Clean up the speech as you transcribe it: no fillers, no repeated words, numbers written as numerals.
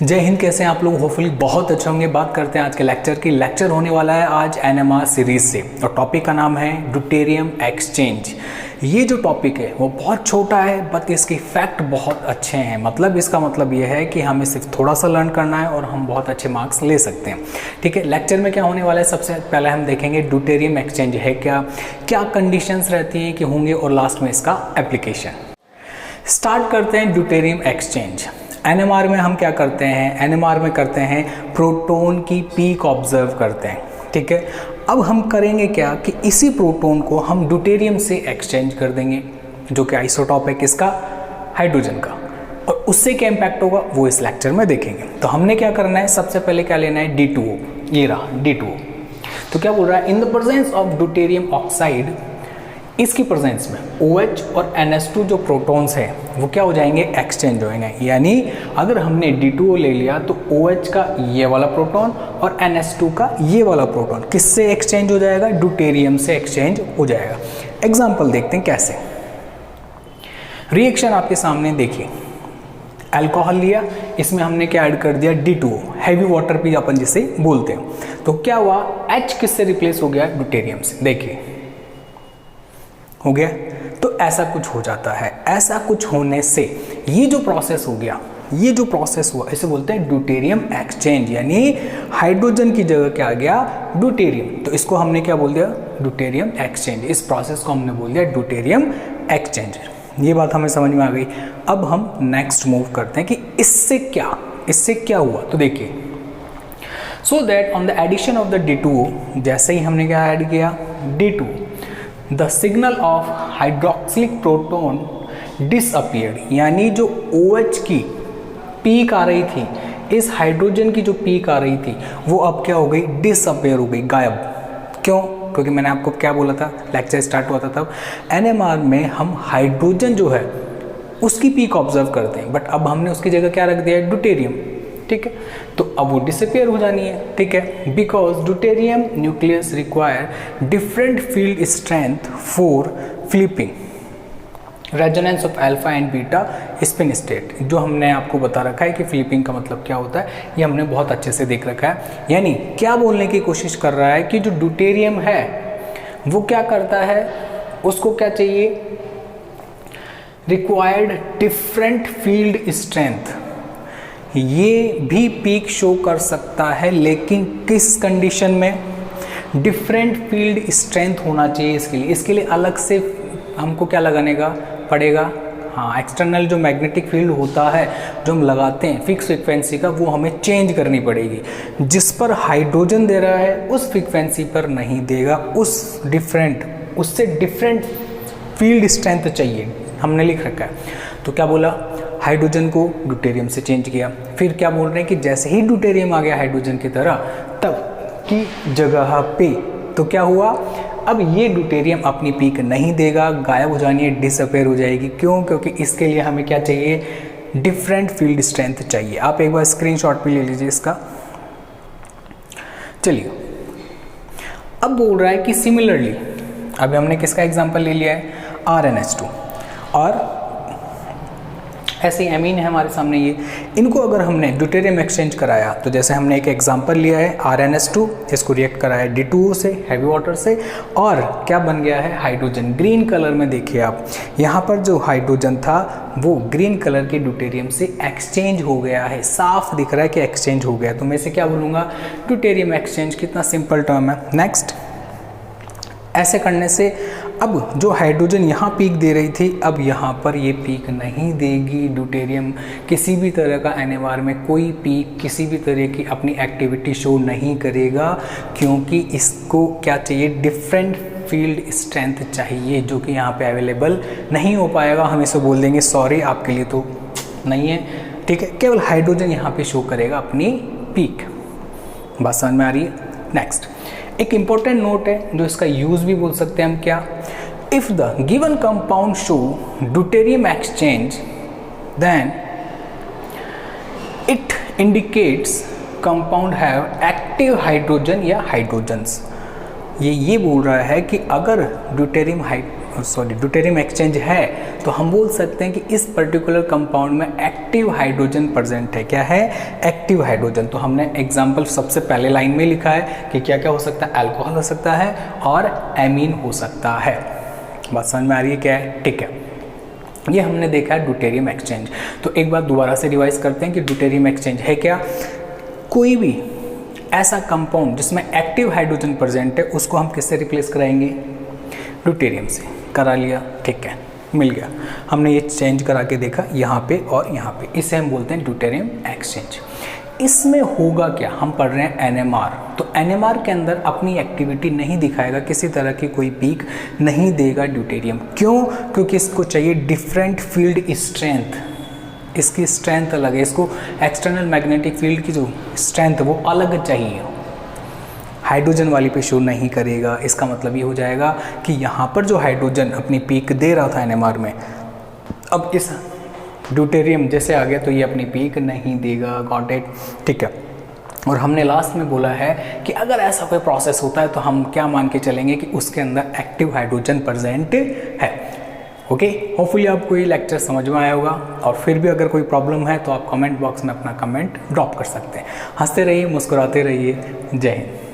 जय हिंद। कैसे हैं आप लोग? होपफुली बहुत अच्छे होंगे। बात करते हैं आज के लेक्चर की। लेक्चर होने वाला है आज एनएमआर सीरीज से और टॉपिक का नाम है ड्यूटेरियम एक्सचेंज। ये जो टॉपिक है वो बहुत छोटा है बट इसके फैक्ट बहुत अच्छे हैं। मतलब इसका मतलब ये है कि हमें सिर्फ थोड़ा सा लर्न करना है और हम बहुत अच्छे मार्क्स ले सकते हैं। ठीक है, लेक्चर में क्या होने वाला है, सबसे पहले हम देखेंगे ड्यूटेरियम एक्सचेंज है क्या, क्या कंडीशंस रहती हैं कि होंगे, और लास्ट में इसका एप्लीकेशन। स्टार्ट करते हैं ड्यूटेरियम एक्सचेंज। एनएमआर में हम क्या करते हैं, एनएमआर में करते हैं प्रोटॉन की पीक ऑब्जर्व करते हैं। ठीक है, अब हम करेंगे क्या कि इसी प्रोटॉन को हम ड्यूटेरियम से एक्सचेंज कर देंगे, जो कि आइसोटॉप है किसका, हाइड्रोजन का। और उससे क्या इम्पैक्ट होगा वो इस लेक्चर में देखेंगे। तो हमने क्या करना है, सबसे पहले क्या लेना है, D2O। ये रहा D2O। तो क्या बोल रहा है, in the presence of deuterium oxide, इसकी प्रेजेंस में OH और NH2 जो प्रोटॉन्स हैं वो क्या हो जाएंगे, एक्सचेंज होंगे। यानी अगर हमने D2O ले लिया तो OH का ये वाला प्रोटॉन और NH2 का ये वाला प्रोटॉन किससे एक्सचेंज हो जाएगा, ड्यूटेरियम से एक्सचेंज हो जाएगा। एग्जाम्पल देखते हैं कैसे। रिएक्शन आपके सामने देखिए, अल्कोहल लिया, इसमें हमने क्या ऐड कर दिया, D2O, हैवी वाटर भी अपन जिसे बोलते हैं। तो क्या हुआ, H किससे रिप्लेस हो गया, ड्यूटेरियम से। देखिए हो गया। तो ऐसा कुछ हो जाता है। ऐसा कुछ होने से ये जो प्रोसेस हो गया, ये जो प्रोसेस हुआ, इसे बोलते हैं ड्यूटेरियम एक्सचेंज। यानी हाइड्रोजन की जगह क्या आ गया, ड्यूटेरियम। तो इसको हमने क्या बोल दिया, ड्यूटेरियम एक्सचेंज। इस प्रोसेस को हमने बोल दिया ड्यूटेरियम एक्सचेंज। ये बात हमें समझ में आ गई। अब हम नेक्स्ट मूव करते हैं कि इससे क्या हुआ। तो देखिए, so that on the addition of the D2O, जैसे ही हमने क्या ऐड किया, D2, the signal of hydroxylic proton disappeared. यानी जो OH की पीक आ रही थी, इस हाइड्रोजन की जो पीक आ रही थी वो अब क्या हो गई, डिसअपियर हो गई, गायब। क्यों? क्योंकि मैंने आपको क्या बोला था, लेक्चर स्टार्ट हुआ था तब, एनएमआर में हम हाइड्रोजन जो है उसकी पीक ऑब्जर्व करते हैं, बट अब हमने उसकी जगह क्या रख दिया है, ड्यूटेरियम। ठीक है, तो अब वो डिसअपियर हो जानी है। ठीक है, because deuterium nucleus require different field strength for flipping resonance of alpha and beta spin state. जो हमने आपको बता रखा है कि फ्लिपिंग का मतलब क्या होता है, ये हमने बहुत अच्छे से देख रखा है। यानी क्या बोलने की कोशिश कर रहा है कि जो ड्यूटेरियम है वो क्या करता है, उसको क्या चाहिए, रिक्वायर्ड डिफरेंट फील्ड स्ट्रेंथ। ये भी पीक शो कर सकता है, लेकिन किस कंडीशन में, डिफरेंट फील्ड स्ट्रेंथ होना चाहिए इसके लिए अलग से हमको क्या लगाने का पड़ेगा, हाँ, एक्सटर्नल जो मैग्नेटिक फील्ड होता है जो हम लगाते हैं फिक्स फ्रीक्वेंसी का, वो हमें चेंज करनी पड़ेगी। जिस पर हाइड्रोजन दे रहा है उस फ्रीक्वेंसी पर नहीं देगा, उससे डिफरेंट फील्ड स्ट्रेंथ चाहिए, हमने लिख रखा है। तो क्या बोला, हाइड्रोजन को ड्यूटेरियम से चेंज किया। फिर क्या बोल रहे हैं कि जैसे ही ड्यूटेरियम आ गया हाइड्रोजन की तरह, तब की जगह पे तो क्या हुआ, अब ये ड्यूटेरियम अपनी पीक नहीं देगा, गायब हो जानी है, डिसअपियर हो जाएगी। क्यों? क्योंकि इसके लिए हमें क्या चाहिए, डिफरेंट फील्ड स्ट्रेंथ चाहिए। आप एक बार स्क्रीनशॉट भी ले लीजिए इसका। चलिए, अब बोल रहा है कि सिमिलरली, अभी हमने किसका एग्जांपल ले लिया है, RnH2, और ऐसे ही एमीन है हमारे सामने ये। इनको अगर हमने ड्यूटेरियम एक्सचेंज कराया, तो जैसे हमने एक एग्जांपल लिया है RnH2, इसको रिएक्ट कराया D2O से, हैवी वाटर से, और क्या बन गया है, हाइड्रोजन। ग्रीन कलर में देखिए आप, यहाँ पर जो हाइड्रोजन था वो ग्रीन कलर के ड्यूटेरियम से एक्सचेंज हो गया है। साफ दिख रहा है कि एक्सचेंज हो गया। तो मैं इसे क्या बोलूँगा, ड्यूटेरियम एक्सचेंज। कितना सिंपल टर्म है। नेक्स्ट, ऐसे करने से अब जो हाइड्रोजन यहाँ पीक दे रही थी, अब यहाँ पर ये पीक नहीं देगी। ड्यूटेरियम किसी भी तरह का एनएमआर में कोई पीक, किसी भी तरह की अपनी एक्टिविटी शो नहीं करेगा, क्योंकि इसको क्या चाहिए, डिफरेंट फील्ड स्ट्रेंथ चाहिए, जो कि यहाँ पे अवेलेबल नहीं हो पाएगा। हम इसे बोल देंगे सॉरी, आपके लिए तो नहीं है। ठीक है, केवल हाइड्रोजन यहाँ पे शो करेगा अपनी पीक। बात समझ में आ रही है। नेक्स्ट, एक इंपॉर्टेंट नोट है जो इसका यूज भी बोल सकते हैं हम, क्या, if the given compound show deuterium exchange then it indicates compound have active hydrogen या हाइड्रोजन्स। ये बोल रहा है कि अगर ड्यूटेरियम एक्सचेंज है तो हम बोल सकते हैं कि इस पर्टिकुलर कंपाउंड में एक्टिव हाइड्रोजन प्रेजेंट है। क्या है? Active hydrogen. तो हमने एग्जाम्पल सबसे पहले लाइन में लिखा है कि क्या क्या हो सकता है, अल्कोहल हो सकता है और एमीन हो सकता है। बात समझ में आ रही है क्या है? ठीक है, ये हमने देखा है ड्यूटेरियम एक्सचेंज। तो एक बार दोबारा से रिवाइज करते हैं कि ड्यूटेरियम एक्सचेंज है क्या? कोई भी ऐसा कंपाउंड जिसमें एक्टिव हाइड्रोजन प्रेजेंट है उसको हम किससे रिप्लेस कराएंगे? ड्यूटेरियम से। करा लिया, ठीक है, मिल गया। हमने ये चेंज करा के देखा यहाँ पे और यहाँ पे, इसे हम बोलते हैं ड्यूटेरियम एक्सचेंज। इसमें होगा क्या? हम पढ़ रहे हैं NMR। तो NMR के अंदर अपनी एक्टिविटी नहीं दिखाएगा, किसी तरह की कोई पीक नहीं देगा ड्यूटेरियम। क्यों? क्योंकि इसको चाहिए डिफरेंट फील्ड स्ट्रेंथ, इसकी स्ट्रेंथ अलग है, इसको एक्सटर्नल मैग्नेटिक फील्ड की जो स्ट्रेंथ वो अलग चाहिए, हाइड्रोजन वाली पे शो नहीं करेगा। इसका मतलब ये हो जाएगा कि यहाँ पर जो हाइड्रोजन अपनी पीक दे रहा था NMR में, अब इस ड्यूटेरियम जैसे आ गया तो ये अपनी पीक नहीं देगा। Got it? ठीक है। और हमने लास्ट में बोला है कि अगर ऐसा कोई प्रोसेस होता है तो हम क्या मान के चलेंगे कि उसके अंदर एक्टिव हाइड्रोजन प्रेजेंट है। ओके, होपफुली आपको ये लेक्चर समझ में आया होगा। और फिर भी अगर कोई प्रॉब्लम है तो आप कमेंट बॉक्स में अपना कमेंट ड्रॉप कर सकते हैं। हंसते रहिए, मुस्कुराते रहिए। जय हिंद।